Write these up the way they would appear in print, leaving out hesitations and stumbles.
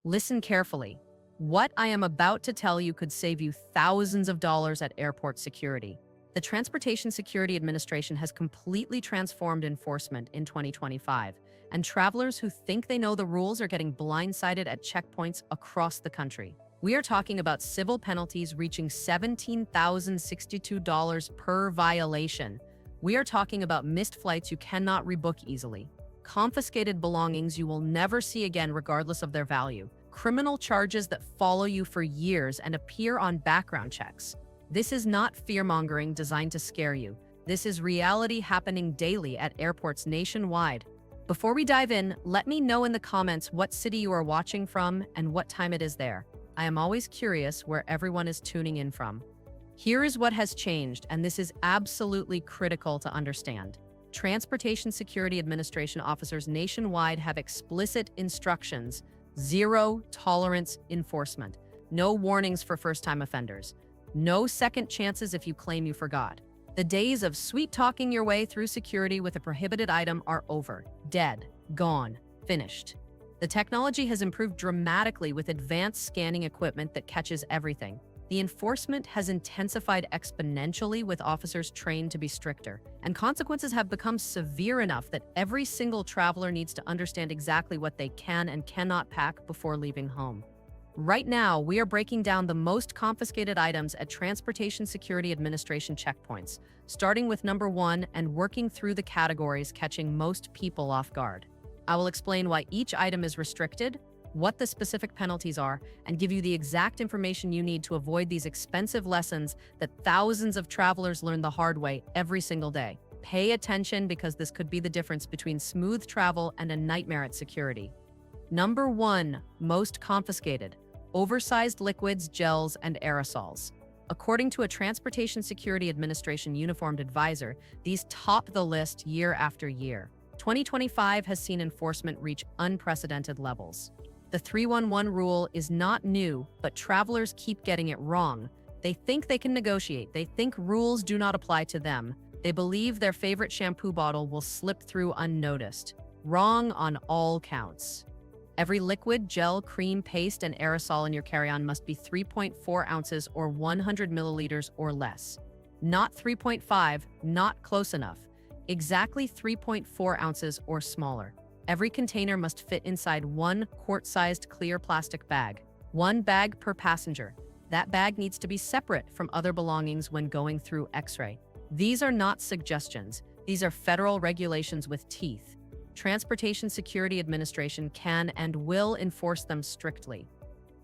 Listen carefully. What I am about to tell you could save you thousands of dollars at airport security. The Transportation Security Administration has completely transformed enforcement in 2025, and travelers who think they know the rules are getting blindsided at checkpoints across the country. We are talking about civil penalties reaching $17,062 per violation. We are talking about missed flights you cannot rebook easily, confiscated belongings you will never see again regardless of their value, criminal charges that follow you for years and appear on background checks. This is not fear-mongering designed to scare you. This is reality happening daily at airports nationwide. Before we dive in, let me know in the comments what city you are watching from and what time it is there. I am always curious where everyone is tuning in from. Here is what has changed, and this is absolutely critical to understand. Transportation Security Administration officers nationwide have explicit instructions: zero tolerance enforcement, no warnings for first-time offenders, no second chances if you claim you forgot. The days of sweet-talking your way through security with a prohibited item are over. Dead, gone, finished. The technology has improved dramatically with advanced scanning equipment that catches everything. The enforcement has intensified exponentially with officers trained to be stricter, and consequences have become severe enough that every single traveler needs to understand exactly what they can and cannot pack before leaving home. Right now, we are breaking down the most confiscated items at Transportation Security Administration checkpoints, starting with number 1 and working through the categories catching most people off guard. I will explain why each item is restricted, what the specific penalties are, and give you the exact information you need to avoid these expensive lessons that thousands of travelers learn the hard way every single day. Pay attention, because this could be the difference between smooth travel and a nightmare at security. Number 1, most confiscated: oversized liquids, gels, and aerosols. According to a Transportation Security Administration uniformed advisor, these top the list year after year. 2025 has seen enforcement reach unprecedented levels. The 311 rule is not new, but travelers keep getting it wrong. They think they can negotiate. They think rules do not apply to them. They believe their favorite shampoo bottle will slip through unnoticed. Wrong on all counts. Every liquid, gel, cream, paste, and aerosol in your carry-on must be 3.4 ounces or 100 milliliters or less. Not 3.5, not close enough. Exactly 3.4 ounces or smaller. Every container must fit inside one quart-sized clear plastic bag. One bag per passenger. That bag needs to be separate from other belongings when going through X-ray. These are not suggestions. These are federal regulations with teeth. Transportation Security Administration can and will enforce them strictly.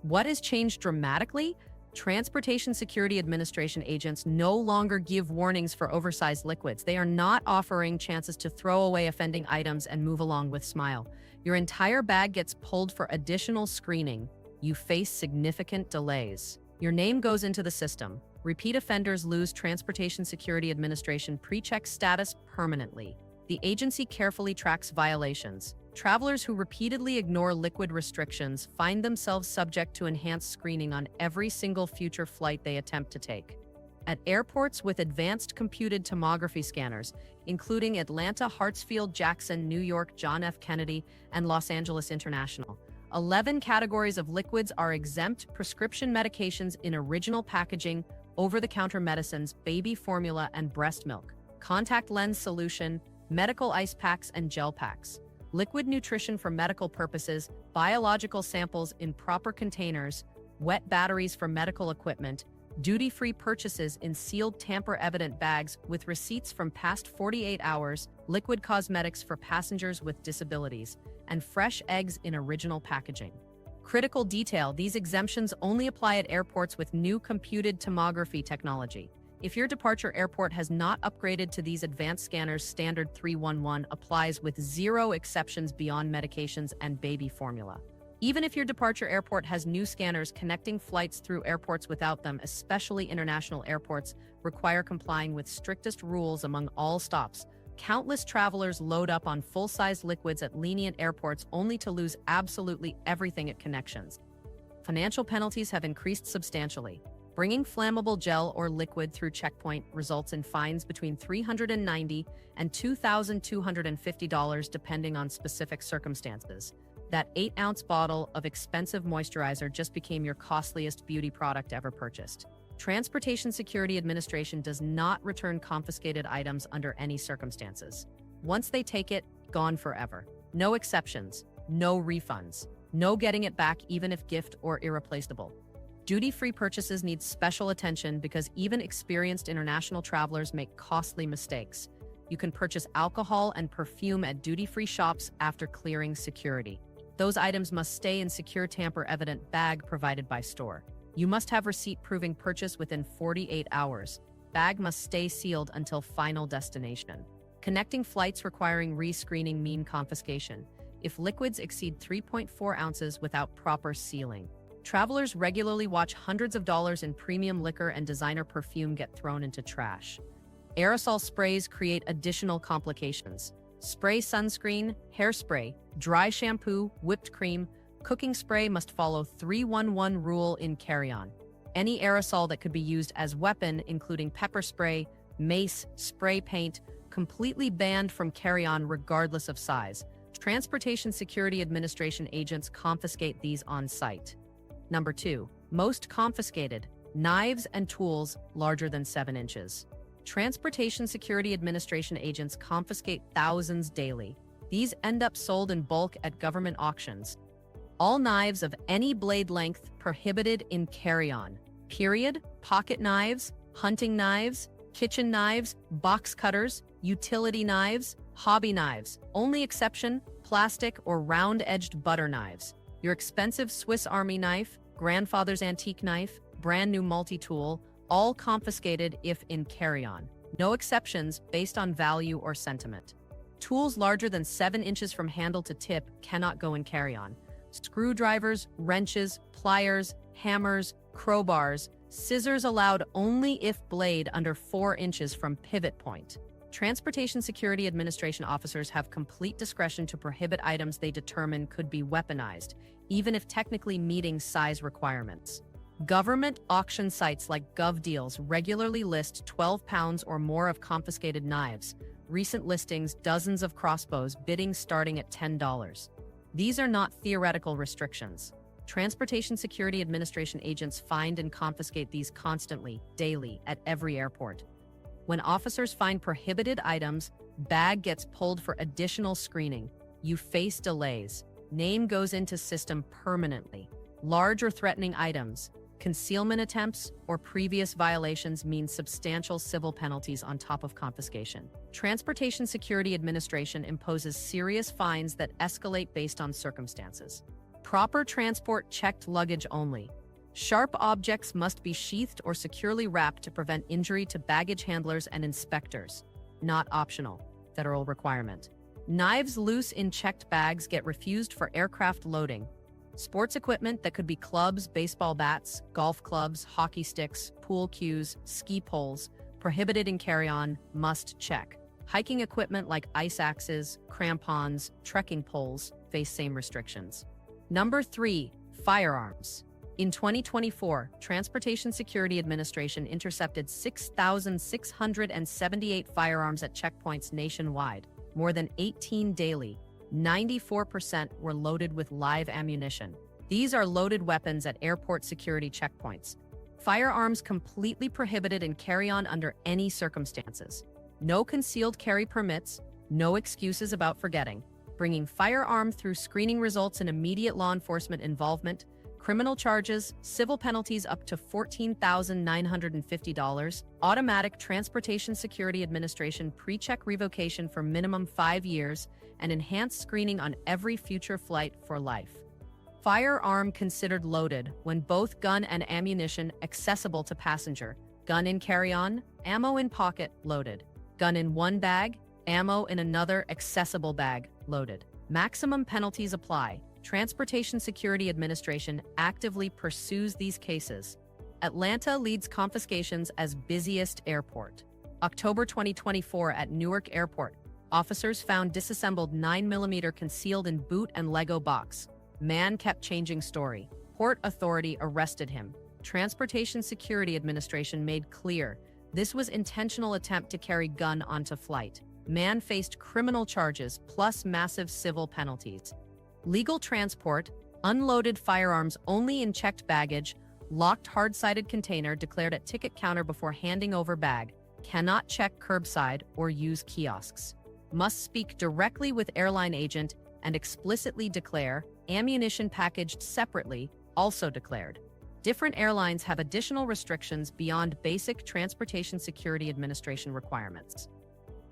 What has changed dramatically? Transportation Security Administration agents no longer give warnings for oversized liquids. They are not offering chances to throw away offending items and move along with smile. Your entire bag gets pulled for additional screening. You face significant delays. Your name goes into the system. Repeat offenders lose Transportation Security Administration PreCheck status permanently. The agency carefully tracks violations. Travelers who repeatedly ignore liquid restrictions find themselves subject to enhanced screening on every single future flight they attempt to take. At airports with advanced computed tomography scanners, including Atlanta, Hartsfield, Jackson, New York, John F. Kennedy, and Los Angeles International, 11 categories of liquids are exempt: prescription medications in original packaging, over-the-counter medicines, baby formula and breast milk, contact lens solution, medical ice packs and gel packs, liquid nutrition for medical purposes, biological samples in proper containers, wet batteries for medical equipment, duty-free purchases in sealed tamper-evident bags with receipts from past 48 hours, liquid cosmetics for passengers with disabilities, and fresh eggs in original packaging. Critical detail: these exemptions only apply at airports with new computed tomography technology. If your departure airport has not upgraded to these advanced scanners, standard 311 applies with zero exceptions beyond medications and baby formula. Even if your departure airport has new scanners, connecting flights through airports without them, especially international airports, require complying with strictest rules among all stops. Countless travelers load up on full-size liquids at lenient airports only to lose absolutely everything at connections. Financial penalties have increased substantially. Bringing flammable gel or liquid through checkpoint results in fines between $390 and $2,250 depending on specific circumstances. That 8-ounce bottle of expensive moisturizer just became your costliest beauty product ever purchased. Transportation Security Administration does not return confiscated items under any circumstances. Once they take it, gone forever. No exceptions, no refunds, no getting it back even if gift or irreplaceable. Duty-free purchases need special attention because even experienced international travelers make costly mistakes. You can purchase alcohol and perfume at duty-free shops after clearing security. Those items must stay in secure tamper-evident bag provided by store. You must have receipt proving purchase within 48 hours. Bag must stay sealed until final destination. Connecting flights requiring re-screening mean confiscation if liquids exceed 3.4 ounces without proper sealing. Travelers regularly watch hundreds of dollars in premium liquor and designer perfume get thrown into trash. Aerosol sprays create additional complications. Spray sunscreen, hairspray, dry shampoo, whipped cream, cooking spray must follow 3-1-1 rule in carry-on. Any aerosol that could be used as weapon, including pepper spray, mace, spray paint, completely banned from carry-on regardless of size. Transportation Security Administration agents confiscate these on site. Number 2. Most confiscated: knives and tools larger than 7 inches. Transportation Security Administration agents confiscate thousands daily. These end up sold in bulk at government auctions. All knives of any blade length prohibited in carry-on. Period. Pocket knives, hunting knives, kitchen knives, box cutters, utility knives, hobby knives. Only exception: plastic or round-edged butter knives. Your expensive Swiss Army knife, grandfather's antique knife, brand new multi-tool, all confiscated if in carry-on. No exceptions based on value or sentiment. Tools larger than 7 inches from handle to tip cannot go in carry-on. Screwdrivers, wrenches, pliers, hammers, crowbars, scissors allowed only if blade under 4 inches from pivot point. Transportation Security Administration officers have complete discretion to prohibit items they determine could be weaponized, even if technically meeting size requirements. Government auction sites like GovDeals regularly list 12 pounds or more of confiscated knives. Recent listings, dozens of crossbows, bidding starting at $10. These are not theoretical restrictions. Transportation Security Administration agents find and confiscate these constantly, daily, at every airport. When officers find prohibited items, bag gets pulled for additional screening. You face delays. Name goes into system permanently. Large or threatening items, concealment attempts, or previous violations mean substantial civil penalties on top of confiscation. Transportation Security Administration imposes serious fines that escalate based on circumstances. Proper transport checked luggage only. Sharp objects must be sheathed or securely wrapped to prevent injury to baggage handlers and inspectors. Not optional. Federal requirement. Knives loose in checked bags get refused for aircraft loading. Sports equipment that could be clubs, baseball bats, golf clubs, hockey sticks, pool cues, ski poles, prohibited in carry-on, must check. Hiking equipment like ice axes, crampons, trekking poles face same restrictions. Number 3. Firearms. In 2024, Transportation Security Administration intercepted 6,678 firearms at checkpoints nationwide, more than 18 daily. 94% were loaded with live ammunition. These are loaded weapons at airport security checkpoints. Firearms completely prohibited in carry-on under any circumstances. No concealed carry permits, no excuses about forgetting. Bringing firearm through screening results in immediate law enforcement involvement, criminal charges, civil penalties up to $14,950, automatic Transportation Security Administration PreCheck revocation for minimum 5 years, and enhanced screening on every future flight for life. Firearm considered loaded when both gun and ammunition accessible to passenger. Gun in carry-on, ammo in pocket, loaded. Gun in one bag, ammo in another accessible bag, loaded. Maximum penalties apply. Transportation Security Administration actively pursues these cases. Atlanta leads confiscations as busiest airport. October 2024 at Newark Airport, officers found disassembled 9mm concealed in boot and Lego box. Man kept changing story. Port authority arrested him. Transportation Security Administration made clear this was intentional attempt to carry gun onto flight. Man faced criminal charges plus massive civil penalties. Legal transport, unloaded firearms only in checked baggage, locked hard-sided container declared at ticket counter before handing over bag, cannot check curbside or use kiosks. Must speak directly with airline agent and explicitly declare, ammunition packaged separately, also declared. Different airlines have additional restrictions beyond basic Transportation Security Administration requirements.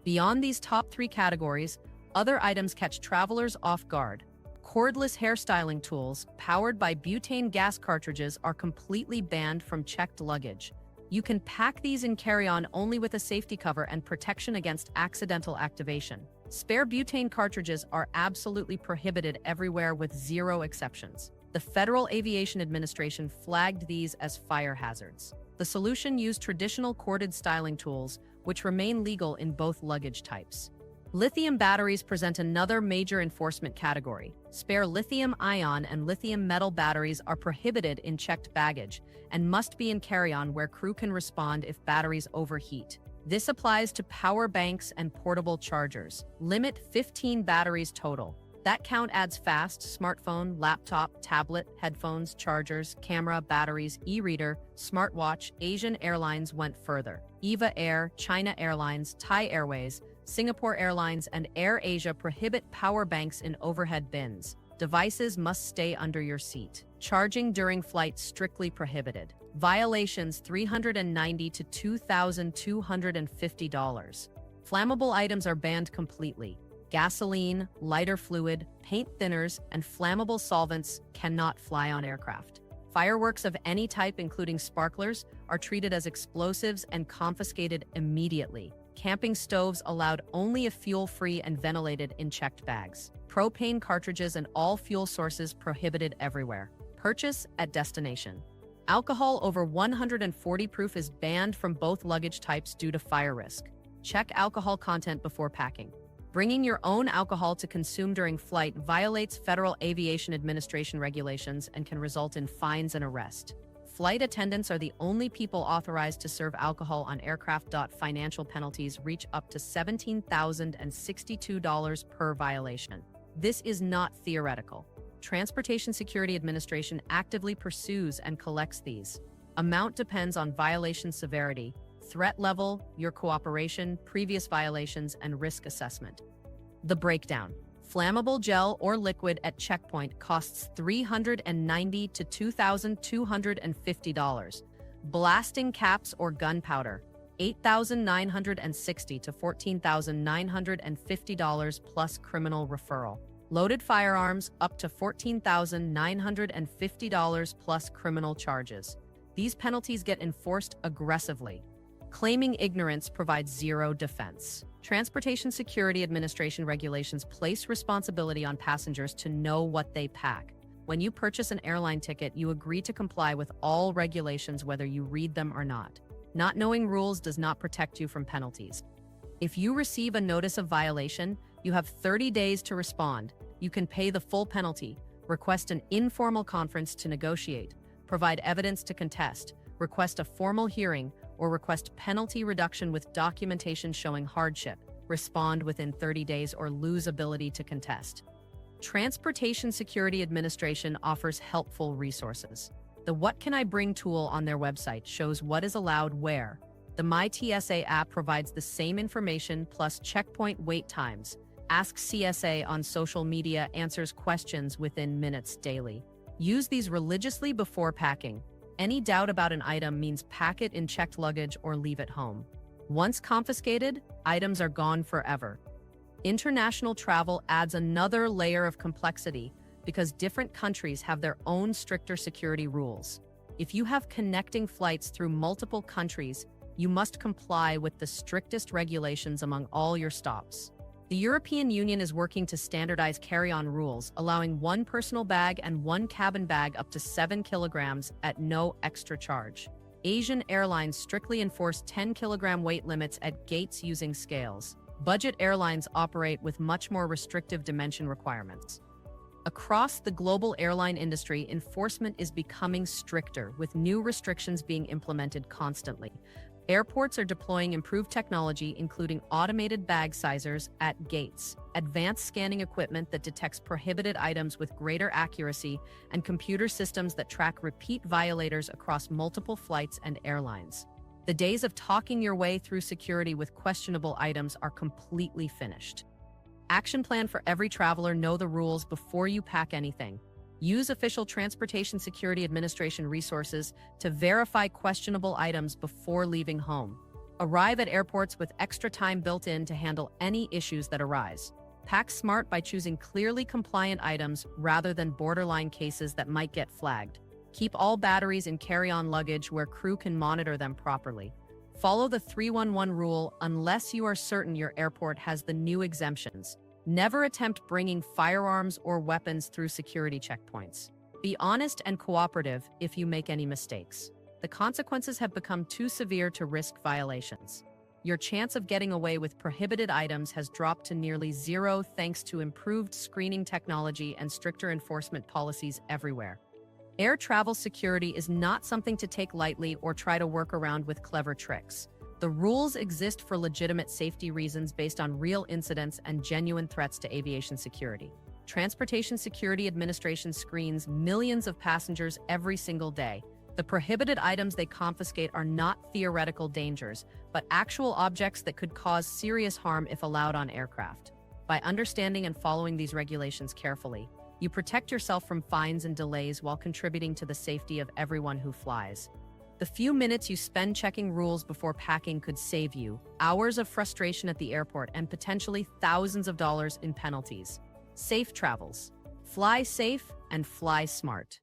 Beyond these top 3 categories, other items catch travelers off guard. Cordless hairstyling tools, powered by butane gas cartridges, are completely banned from checked luggage. You can pack these in carry-on only with a safety cover and protection against accidental activation. Spare butane cartridges are absolutely prohibited everywhere with 0 exceptions. The Federal Aviation Administration flagged these as fire hazards. The solution used traditional corded styling tools, which remain legal in both luggage types. Lithium batteries present another major enforcement category. Spare lithium-ion and lithium metal batteries are prohibited in checked baggage and must be in carry-on where crew can respond if batteries overheat. This applies to power banks and portable chargers. Limit 15 batteries total. That count adds fast smartphone, laptop, tablet, headphones, chargers, camera, batteries, e-reader, smartwatch. Asian airlines went further. EVA Air, China Airlines, Thai Airways, Singapore Airlines, and Air Asia prohibit power banks in overhead bins. Devices must stay under your seat. Charging during flight strictly prohibited. Violations $390 to $2,250. Flammable items are banned completely. Gasoline, lighter fluid, paint thinners, and flammable solvents cannot fly on aircraft. Fireworks of any type, including sparklers, are treated as explosives and confiscated immediately. Camping stoves allowed only if fuel-free and ventilated in checked bags. Propane cartridges and all fuel sources prohibited everywhere. Purchase at destination. Alcohol over 140 proof is banned from both luggage types due to fire risk. Check alcohol content before packing. Bringing your own alcohol to consume during flight violates Federal Aviation Administration regulations and can result in fines and arrest. Flight attendants are the only people authorized to serve alcohol on aircraft. Financial penalties reach up to $17,062 per violation. This is not theoretical. Transportation Security Administration actively pursues and collects these. Amount depends on violation severity, threat level, your cooperation, previous violations, and risk assessment. The breakdown. Flammable gel or liquid at checkpoint costs $390 to $2,250. Blasting caps or gunpowder, $8,960 to $14,950 plus criminal referral. Loaded firearms, up to $14,950 plus criminal charges. These penalties get enforced aggressively. Claiming ignorance provides 0 defense. Transportation Security Administration regulations place responsibility on passengers to know what they pack. When you purchase an airline ticket, you agree to comply with all regulations whether you read them or not. Not knowing rules does not protect you from penalties. If you receive a notice of violation, you have 30 days to respond. You can pay the full penalty, request an informal conference to negotiate, provide evidence to contest, request a formal hearing, or request penalty reduction with documentation showing hardship, respond within 30 days, or lose ability to contest. Transportation Security Administration offers helpful resources. The What Can I Bring tool on their website shows what is allowed where. The MyTSA app provides the same information plus checkpoint wait times. Ask CSA on social media answers questions within minutes daily. Use these religiously before packing. Any doubt about an item means pack it in checked luggage or leave it home. Once confiscated, items are gone forever. International travel adds another layer of complexity because different countries have their own stricter security rules. If you have connecting flights through multiple countries, you must comply with the strictest regulations among all your stops. The European Union is working to standardize carry-on rules, allowing 1 personal bag and 1 cabin bag up to 7 kilograms at no extra charge. Asian airlines strictly enforce 10-kilogram weight limits at gates using scales. Budget airlines operate with much more restrictive dimension requirements. Across the global airline industry, enforcement is becoming stricter, with new restrictions being implemented constantly. Airports are deploying improved technology, including automated bag sizers at gates, advanced scanning equipment that detects prohibited items with greater accuracy, and computer systems that track repeat violators across multiple flights and airlines. The days of talking your way through security with questionable items are completely finished. Action plan for every traveler: know the rules before you pack anything. Use official Transportation Security Administration resources to verify questionable items before leaving home. Arrive at airports with extra time built in to handle any issues that arise. Pack smart by choosing clearly compliant items rather than borderline cases that might get flagged. Keep all batteries in carry-on luggage where crew can monitor them properly. Follow the 311 rule unless you are certain your airport has the new exemptions. Never attempt bringing firearms or weapons through security checkpoints. Be honest and cooperative if you make any mistakes. The consequences have become too severe to risk violations. Your chance of getting away with prohibited items has dropped to nearly zero thanks to improved screening technology and stricter enforcement policies everywhere. Air travel security is not something to take lightly or try to work around with clever tricks. The rules exist for legitimate safety reasons based on real incidents and genuine threats to aviation security. Transportation Security Administration screens millions of passengers every single day. The prohibited items they confiscate are not theoretical dangers, but actual objects that could cause serious harm if allowed on aircraft. By understanding and following these regulations carefully, you protect yourself from fines and delays while contributing to the safety of everyone who flies. The few minutes you spend checking rules before packing could save you hours of frustration at the airport and potentially thousands of dollars in penalties. Safe travels. Fly safe and fly smart.